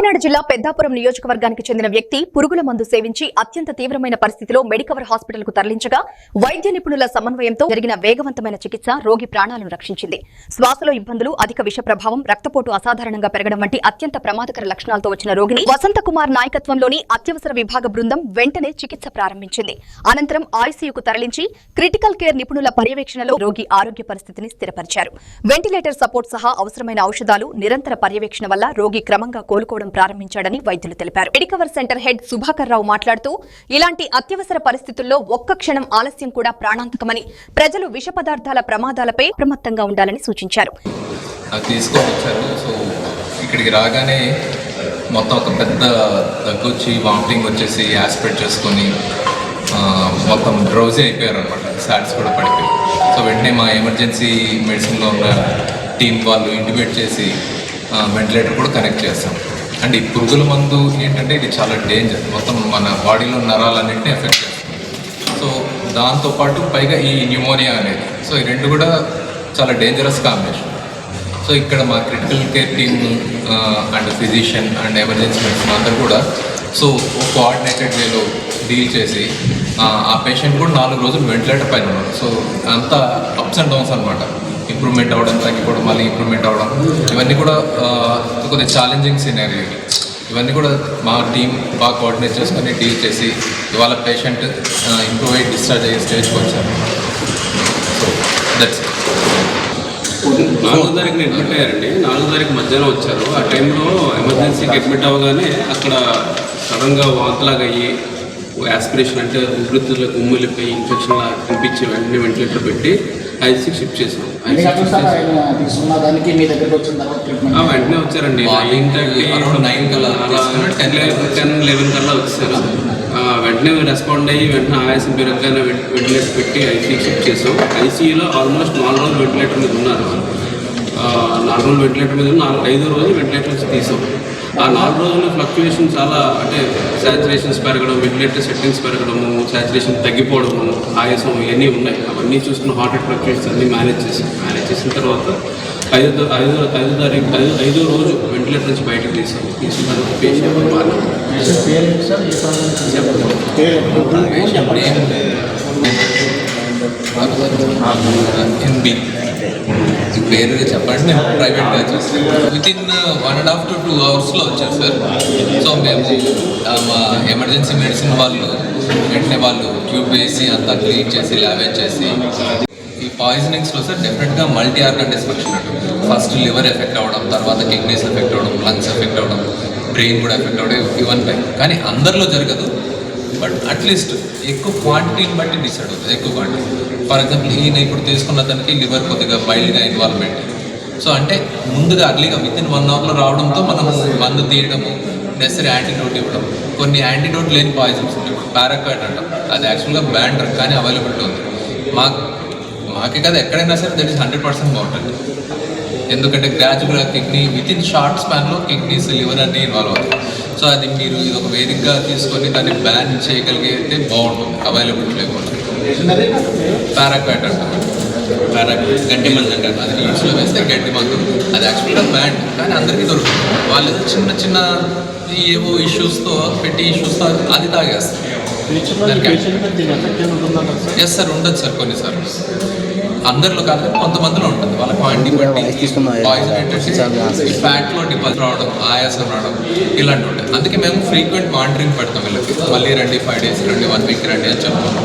కాకినాడ జిల్లా పెద్దాపురం నియోజకవర్గానికి చెందిన వ్యక్తి పురుగుల మందు సేవించి అత్యంత తీవ్రమైన పరిస్థితిలో మెడికవర్ హాస్పిటల్ కు తరలించగా వైద్య నిపుణుల సమన్వయంతో జరిగిన వేగవంతమైన చికిత్స రోగి ప్రాణాలను రక్షించింది. శ్వాసలో ఇబ్బందులు, అధిక విష ప్రభావం, రక్తపోటు అసాధారణంగా పెరగడం వంటి అత్యంత ప్రమాదకర లక్షణాలతో వచ్చిన రోగిని వసంతకుమార్ నాయకత్వంలోని అత్యవసర విభాగ బృందం వెంటనే చికిత్స ప్రారంభించింది. అనంతరం ఐసీయూకు తరలించి క్రిటికల్ కేర్ నిపుణుల పర్యవేక్షణలో రోగి ఆరోగ్య పరిస్థితిని స్థిరపరిచారు. వెంటిలేటర్ సపోర్ట్ సహా అవసరమైన ఔషధాలు, నిరంతర పర్యవేక్షణ వల్ల రోగి క్రమంగా కోలుకోవడం ప్రారంభించాడని వైద్యులు తెలిపారు. మెడికవర్ సెంటర్ హెడ్ సుభాకర్ రావు మాట్లాడుతూ, ఇలాంటి అత్యవసర పరిస్థితుల్లో ఒక్క క్షణం ఆలస్యం కూడా ప్రాణాంతకమని, ప్రజలు విష పదార్థాల ప్రమాదాలపై అప్రమత్తంగా ఉండాలని సూచించారు. ఇక్కడికి రాగానే మొత్తం ఒక పెద్ద దగ్గొచ్చి వామిటింగ్ వచ్చేసి యాస్పిరేట్ చేసుకొని మొత్తం డ్రౌజీ అయిపోయారు అనమాట. సాట్స్ కూడా పడిపోయి. సో వెంటనే మా ఎమర్జెన్సీ మెడిసిన్లో ఉన్న టీం వాళ్ళు ఇంటిమేట్ చేసి వెంటిలేటర్ కూడా కనెక్ట్ చేస్తాం. అండ్ ఈ పురుగుల మందు ఏంటంటే ఇది చాలా డేంజర్, మొత్తం మన బాడీలో నరాలన్నింటినీ ఎఫెక్ట్ చేస్తుంది. సో దాంతోపాటు పైగా ఈ న్యూమోనియా అనేది, సో ఈ రెండు కూడా చాలా డేంజరస్ కాంబినేషన్. సో ఇక్కడ మా critical care team and physician and emergency medicine అందరూ కూడా సో కోఆర్డినేటెడ్ వేలో డీల్ చేసి ఆ పేషెంట్ కూడా 4 రోజులు వెంటిలేటర్ పైన ఉన్నారు. సో అంతా అప్స్ అండ్ డౌన్స్ అనమాట. ఇంప్రూవ్మెంట్ అవ్వడం, తగ్గిపోవడం, మళ్ళీ ఇంప్రూవ్మెంట్ అవ్వడం, ఇవన్నీ కూడా కొద్దిగా ఛాలెంజింగ్ సినారియో. ఇవన్నీ కూడా మా టీం బాగా కోఆర్డినేట్ చేసుకొని డీల్ చేసి ఇవాళ పేషెంట్ ఇంప్రూవ్ అయ్యి డిశ్చార్జ్ అయ్యే స్టేజ్కి వచ్చారు. సో దట్స్ 4వ తారీఖున అడ్మిట్ అయ్యారండి. 4వ తారీఖు మధ్యాహ్నం వచ్చారు. ఆ టైంలో ఎమర్జెన్సీకి అడ్మిట్ అవ్వగానే అక్కడ సడన్గా వాంతులాగా అయ్యి యాస్పిరేషన్ అంటే ఊపిరితిత్తులకు ఉమ్ములిపోయి ఇన్ఫెక్షన్ లాగా కనిపించి వెంటనే వెంటిలేటర్ పెట్టి ఐసీయూకి షిఫ్ట్ చేసాం. వెంటనే వచ్చారండి. 9:30 కల్లా 10-11 కల్లా వచ్చేసారు. వెంటనే రెస్పాండ్ అయ్యి వెంటనే ఆయాసం పెరగగానే వెంటిలేటర్ పెట్టి ఐసీయూకి షిఫ్ట్ చేసాం. ఐసీయూలో ఆల్మోస్ట్ 4 రోజులు వెంటిలేటర్ మీద ఉన్నారు. 4 రోజులు వెంటిలేటర్ మీద 5వ రోజు వెంటిలేటర్ నుంచి తీసాం. ఆ 4 రోజుల ఫ్లక్చుయేషన్ చాలా, అంటే శాచురేషన్స్ పెరగడం, వెంటిలేటర్ సెట్టింగ్స్ పెరగడము, శాచురేషన్ తగ్గిపోవడము, ఆయాసం ఇవన్నీ ఉన్నాయి. అవన్నీ చూసుకున్న హార్ట్ రేట్ ఫ్లక్చుయేషన్స్ అన్నీ మేనేజ్ చేసిన తర్వాత 5వ రోజు వెంటిలేటర్ నుంచి బయటకు తీసిన తర్వాత పేషెంట్ పేరు చెప్పండి. నేను ప్రైవేట్గా చేస్తాను. వితిన్ 1.5 to 2 అవర్స్లో వచ్చారు సార్. సో మేము మా ఎమర్జెన్సీ మెడిసిన్ వాళ్ళు వెంటనే వాళ్ళు ట్యూబ్ వేసి అంతా క్లీన్ చేసి ల్యాబేజ్ చేసి, ఈ పాయిజనింగ్స్లో సార్ డెఫినెట్గా మల్టీ ఆర్గన్ డిస్ఫంక్షన్ ఉంటుంది. ఫస్ట్ లివర్ ఎఫెక్ట్ అవ్వడం, తర్వాత కిడ్నీస్ ఎఫెక్ట్ అవ్వడం, లంగ్స్ ఎఫెక్ట్ అవ్వడం, బ్రెయిన్ కూడా ఎఫెక్ట్ అవ్వడం, ఇవన్నీ. కానీ అందరిలో జరగదు. బట్ అట్లీస్ట్ ఎక్కువ క్వాంటిటీని బట్టి డిసైడ్ అవుతుంది. ఎక్కువ క్వాంటిటీ, ఫర్ ఎగ్జాంపుల్ ఈయన ఇప్పుడు తీసుకున్న దానికి లివర్ కొద్దిగా మైల్డ్గా ఇన్వాల్వ్మెంట్. సో అంటే ముందుగా అర్లీగా వితిన్ 1 అవర్లో రావడంతో మనం మందు తీయడము, నెసరీ యాంటీడోట్ ఇవ్వడం. కొన్ని యాంటీడోట్ లేని పాయిజన్స్ ఉంటాయి. పారాక్వైట్ అంటాం, అది యాక్చువల్గా బ్యాన్ డ్రగ్ కానీ అవైలబిలిటీ ఉంది. మాకే కదా ఎక్కడైనా సరే దట్ ఈస్ 100% బాగుంటుంది. ఎందుకంటే గ్రాడ్యువల్గా కిడ్నీ వితిన్ షార్ట్ స్పాన్లో కిడ్నీస్, లివర్ అన్నీ ఇన్వాల్వ్ అవుతాయి. సో అది మీరు ఇది ఒక వేదికగా తీసుకొని దాన్ని బ్యాన్ చేయగలిగితే బాగుంటుంది, అవైలబిలిటీ లేకుండా. పారాక్వైట్ అంటాం, పారాక్వైట్ గడ్డి మందు అంటారు. అది లీవ్స్లో వేస్తే గడ్డి మందు, అది యాక్చువల్గా బ్యాన్ కానీ అందరికీ దొరుకుతుంది. వాళ్ళు చిన్న ఏవో ఇష్యూస్తో పెట్టి ఇష్యూస్తో అది తాగేస్తారు. ఎస్ సార్, ఉండదు సార్. కొన్నిసార్లు అందరిలో కాదు, కొంతమందిలో ఉంటుంది. వాళ్ళ క్వాంటిటీ బట్టి పాయిజన్ ఏంటంటే ఫ్యాట్లో డిపాజిట్ రావడం, ఆయాసం రావడం ఇలాంటివి ఉంటాయి. అందుకే మేము ఫ్రీక్వెంట్ మానిటరింగ్ పెడతాం వీళ్ళకి. మళ్ళీ రండి, 5 days రండి, 1 week రండి అని చెప్తాం.